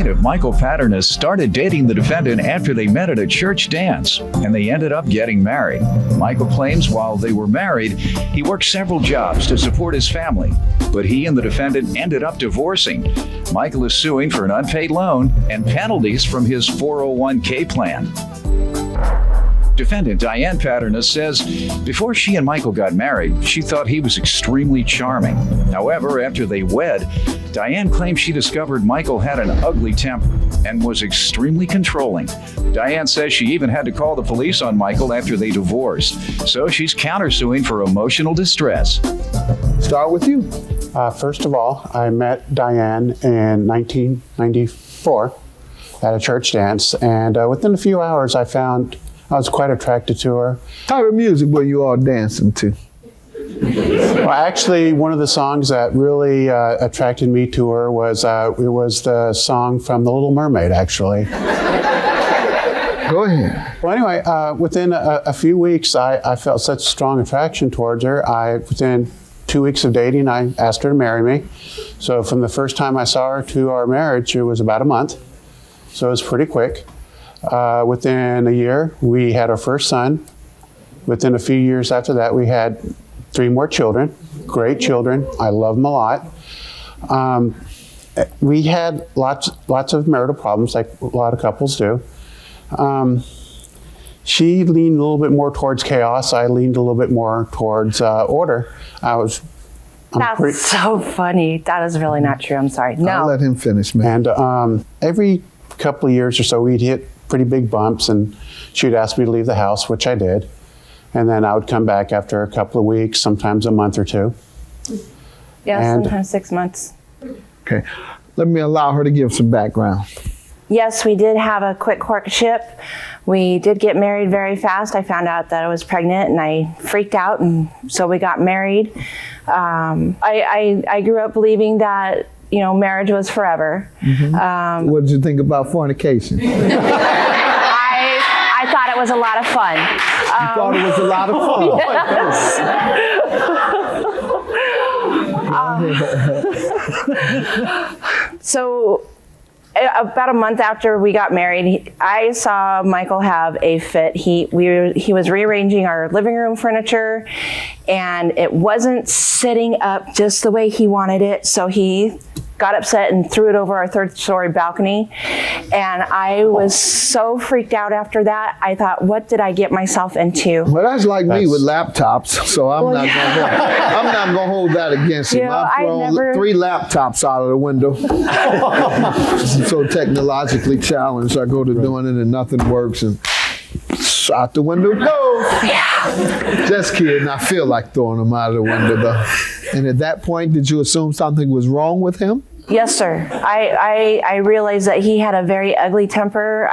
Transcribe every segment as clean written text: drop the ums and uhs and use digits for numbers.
plaintiff, Michael Patternes, started dating the defendant after they met at a church dance, and they ended up getting married. Michael claims while they were married, he worked several jobs to support his family, but he and the defendant ended up divorcing. Michael is suing for an unpaid loan and penalties from his 401k plan. Defendant Diane Patternes says before she and Michael got married, she thought he was extremely charming. However, after they wed, Diane claims she discovered Michael had an ugly temper and was extremely controlling. Diane says she even had to call the police on Michael after they divorced, so she's countersuing for emotional distress. Start with you. First of all, I met Diane in 1994 at a church dance, and within a few hours I found I was quite attracted to her. What type of music were you all dancing to? Well, actually, one of the songs that really attracted me to her was the song from The Little Mermaid, actually. Go ahead. Well, anyway, within a few weeks, I felt such strong attraction towards her. Within 2 weeks of dating, I asked her to marry me. So from the first time I saw her to our marriage, it was about a month. So it was pretty quick. Within a year, we had our first son. Within a few years after that, we had 3 more children, great children. I love them a lot. We had lots of marital problems, like a lot of couples do. She leaned a little bit more towards chaos. I leaned a little bit more towards order. That's so funny. That is really not true. I'm sorry. No. I'll let him finish, man. And every couple of years or so, we'd hit pretty big bumps, and she'd ask me to leave the house, which I did. And then I would come back after a couple of weeks, sometimes a month or 2. Yeah, sometimes 6 months. Okay. Let me allow her to give some background. Yes, we did have a quick courtship. We did get married very fast. I found out that I was pregnant and I freaked out, and so we got married. I grew up believing that, marriage was forever. Mm-hmm. What did you think about fornication? I thought it was a lot of fun. You thought it was a lot of fun? So about a month after we got married, I saw Michael have a fit. He was rearranging our living room furniture, and it wasn't sitting up just the way he wanted it. So he got upset and threw it over our 3rd-story balcony. And I was so freaked out after that. I thought, what did I get myself into? Well, that's like me with laptops, so I'm not gonna hold that against him. I've thrown 3 laptops out of the window. I'm so technologically challenged. I go to doing it and nothing works, and out the window goes. Yeah. Just kidding. I feel like throwing them out of the window, though. And at that point, did you assume something was wrong with him? Yes, sir. I realized that he had a very ugly temper.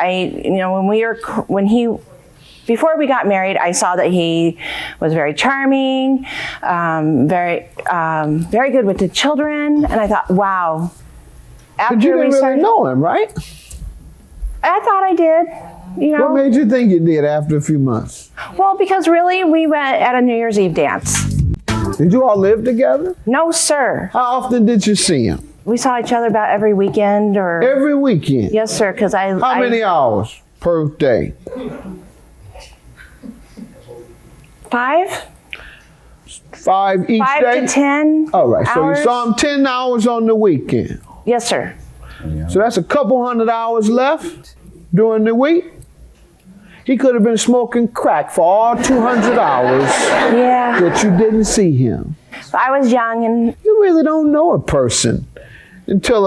Before we got married, I saw that he was very charming, very good with the children, and I thought, wow. But you didn't really know him, right? I thought I did. What made you think you did after a few months? Well, because really, we went at a New Year's Eve dance. Did you all live together? No, sir. How often did you see him? We saw each other about every weekend, or every weekend. Yes, sir. Because How many hours per day? 5. 5 each 5 day? to 10. All right. hours. So you saw him 10 hours on the weekend. Yes, sir. So that's a couple hundred hours left during the week. He could have been smoking crack for all 200 hours that you didn't see him. I was young, and you really don't know a person until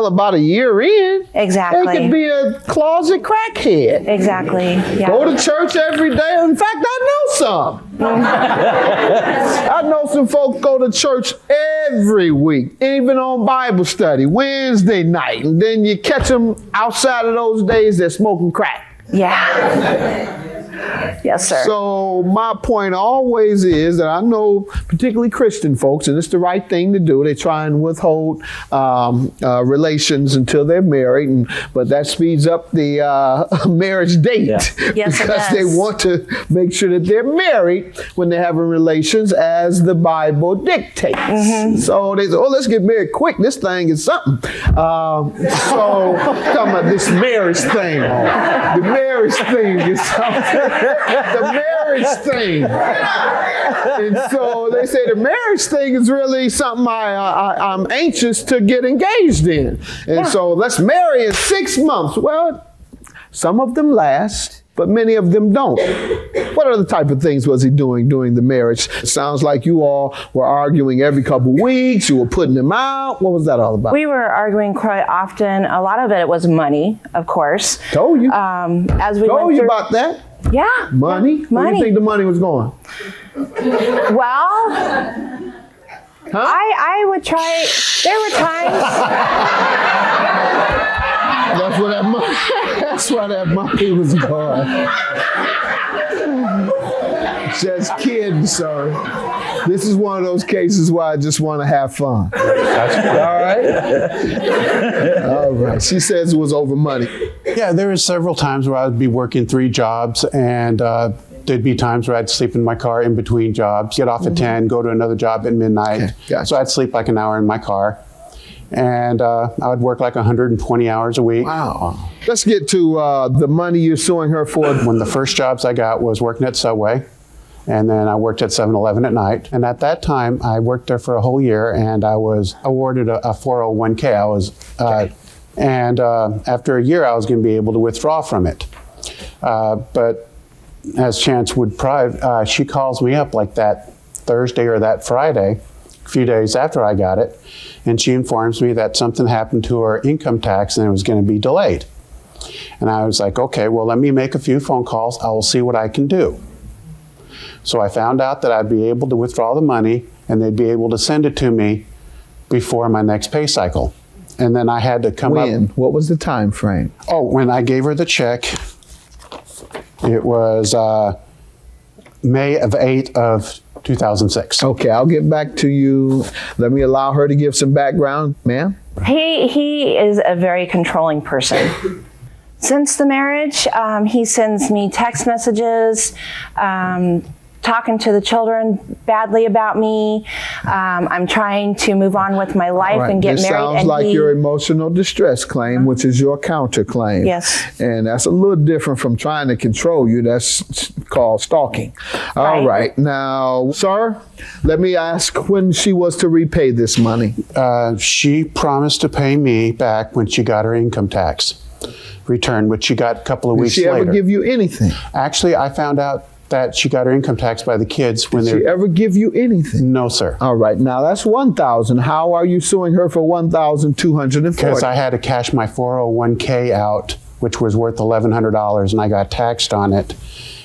about a year in. Exactly. They could be a closet crackhead. Exactly. Yeah. Go to church every day. In fact, I know some. I know some folks go to church every week, even on Bible study, Wednesday night. And then you catch them outside of those days, they're smoking crack. Yeah. Yes, sir. So my point always is that I know particularly Christian folks, and it's the right thing to do. They try and withhold relations until they're married, but that speeds up the marriage date. Yes, it because does. they want to make sure that they're married when they're having relations as the Bible dictates. So they say, oh, let's get married quick. This thing is something. So talking about this marriage thing. The marriage thing is something. The marriage thing. And so they say the marriage thing is really something I'm anxious to get engaged in. And so let's marry in 6 months. Well, some of them last, but many of them don't. What other type of things was he doing during the marriage? It sounds like you all were arguing every couple weeks. You were putting him out. What was that all about? We were arguing quite often. A lot of it was money, of course. Told you. As we Told went you through, about that. Yeah. Money? Yeah, Where do money. you think the money was going? Well, I would try. There were times. That's where that money was going. Just kidding, sir. This is one of those cases where I just want to have fun. All right? All right. She says it was over money. Yeah, there were several times where I'd be working 3 jobs, and there'd be times where I'd sleep in my car in between jobs, get off at 10, go to another job at midnight. Okay, gotcha. So I'd sleep like an hour in my car. And I would work like 120 hours a week. Wow. Let's get to the money you're suing her for. One of the first jobs I got was working at Subway, and then I worked at 7-Eleven at night. And at that time, I worked there for a whole year, and I was awarded a 401k. After a year, I was going to be able to withdraw from it. But as chance would prove, she calls me up like that Thursday or that Friday, a few days after I got it, and she informs me that something happened to her income tax and it was going to be delayed. And I was like, okay, well, let me make a few phone calls. I will see what I can do. So I found out that I'd be able to withdraw the money and they'd be able to send it to me before my next pay cycle. And then I had to come up. When? What was the time frame? Oh, when I gave her the check, it was May of 8 of 2006. Okay, I'll get back to you. Let me allow her to give some background, ma'am. He is a very controlling person. Since the marriage, he sends me text messages, talking to the children badly about me. I'm trying to move on with my life and get this married. Sounds and like your emotional distress claim, which is your counterclaim. Yes. And that's a little different from trying to control you. That's called stalking. All right. Now, sir, let me ask when she was to repay this money. She promised to pay me back when she got her income tax return, which she got a couple of weeks later. Did she ever give you anything? Actually, I found out that she got her income tax by the kids when Did she ever give you anything? No, sir. All right. Now that's $1,000. How are you suing her for $1,240? Because I had to cash my 401k out, which was worth $1,100, and I got taxed on it.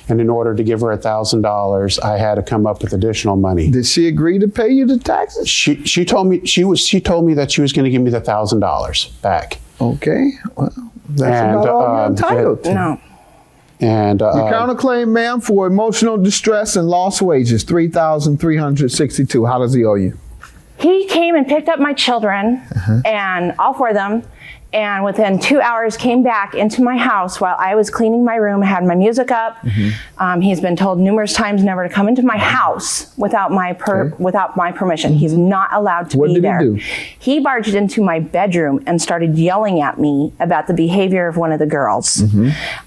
And in order to give her $1,000, I had to come up with additional money. Did she agree to pay you the taxes? She told me she told me that she was going to give me the $1,000 back. Okay. Well, that's about all you're entitled to. No. And Your counterclaim, ma'am, for emotional distress and lost wages, $3,362. How does he owe you? He came and picked up my children, and all 4 of them, and within 2 hours came back into my house while I was cleaning my room, had my music up. He's been told numerous times never to come into my house without my permission. He's not allowed to be there. What did he do? He barged into my bedroom and started yelling at me about the behavior of one of the girls.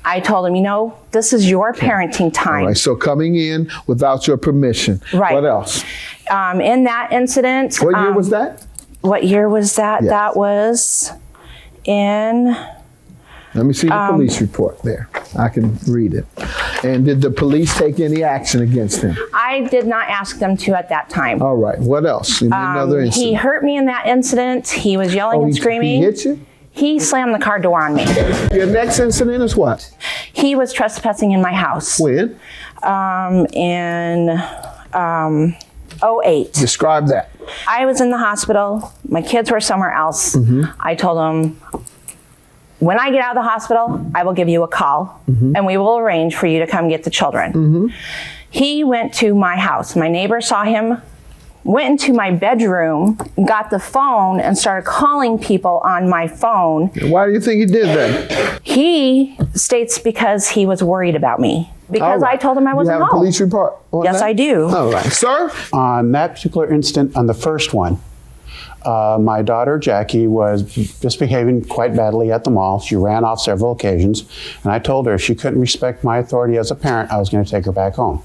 I told him, this is your parenting time. All right, so coming in without your permission. Right. What else? In that incident. What year was that? What year was that? Yes. That was in... Let me see the police report there. I can read it. And did the police take any action against him? I did not ask them to at that time. All right. What else? Another incident? He hurt me in that incident. He was yelling and screaming. He hit you? He slammed the car door on me. Your next incident is what? He was trespassing in my house. When? In 08. Describe that. I was in the hospital. My kids were somewhere else. I told him, when I get out of the hospital, I will give you a call and we will arrange for you to come get the children. He went to my house. My neighbor saw him, went into my bedroom, got the phone and started calling people on my phone. Why do you think he did that? He states because he was worried about me. Because I told him I wasn't You have home. a police report on Yes, that? I do. All right. Sir? On that particular instant, on the first one, my daughter Jackie was misbehaving quite badly at the mall. She ran off several occasions, and I told her if she couldn't respect my authority as a parent, I was going to take her back home.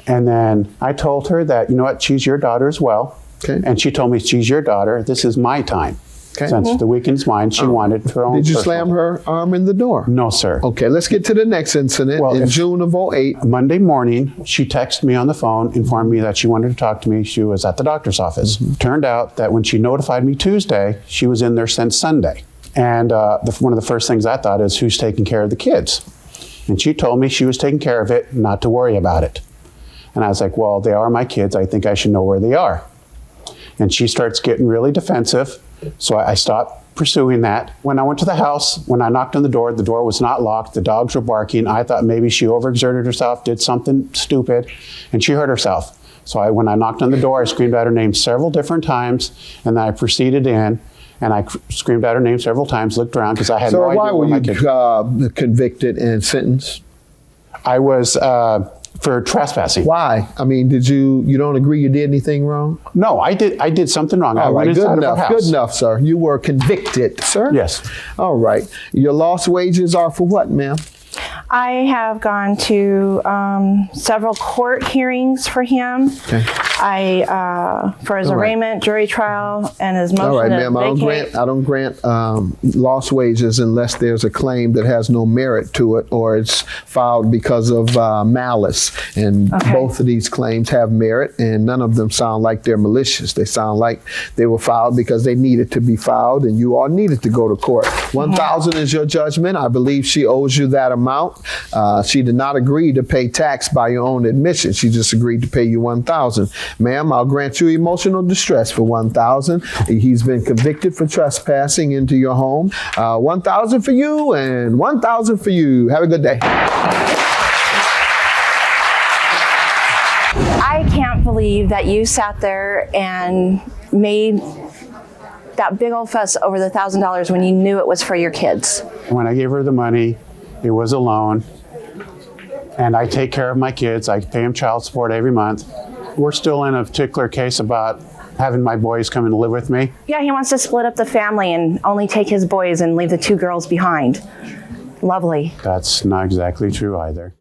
And then I told her that, you know what, she's your daughter as well. Okay. And she told me, she's your daughter. This is my time. Okay. Since the weekend's mine, she wanted her own. Did you personal slam her arm in the door? No, sir. Okay, let's get to the next incident. Well, in June of 08. Monday morning, she texted me on the phone, informed me that she wanted to talk to me. She was at the doctor's office. Turned out that when she notified me Tuesday, she was in there since Sunday. And one of the first things I thought is, who's taking care of the kids? And she told me she was taking care of it, not to worry about it. And I was like, well, they are my kids. I think I should know where they are. And she starts getting really defensive. So I stopped pursuing that. When I went to the house, when I knocked on the door was not locked. The dogs were barking. I thought maybe she overexerted herself, did something stupid, and she hurt herself. So when I knocked on the door, I screamed out her name several different times, and then I proceeded in, and I screamed out her name several times, looked around, because I had no idea why where were my kids were. you convicted and sentenced? I was for trespassing. Why? I mean, you don't agree you did anything wrong? No, I did something wrong. I All right, went good inside of her enough, house. good enough, sir. You were convicted, sir? Yes. All right. Your lost wages are for what, ma'am? I have gone to several court hearings for him. Okay. For his All right. arraignment, jury trial, and his motion All right, to ma'am. I don't grant lost wages unless there's a claim that has no merit to it or it's filed because of malice. And both of these claims have merit, and none of them sound like they're malicious. They sound like they were filed because they needed to be filed, and you all needed to go to court. $1,000 is your judgment. I believe she owes you that amount. She did not agree to pay tax by your own admission. She just agreed to pay you $1,000. Ma'am, I'll grant you emotional distress for $1,000. He's been convicted for trespassing into your home. $1,000 for you and $1,000 for you. Have a good day. I can't believe that you sat there and made that big old fuss over the $1,000 when you knew it was for your kids. When I gave her the money, it was a loan, and I take care of my kids. I pay them child support every month. We're still in a particular case about having my boys come and live with me. Yeah, he wants to split up the family and only take his boys and leave the 2 girls behind. Lovely. That's not exactly true either.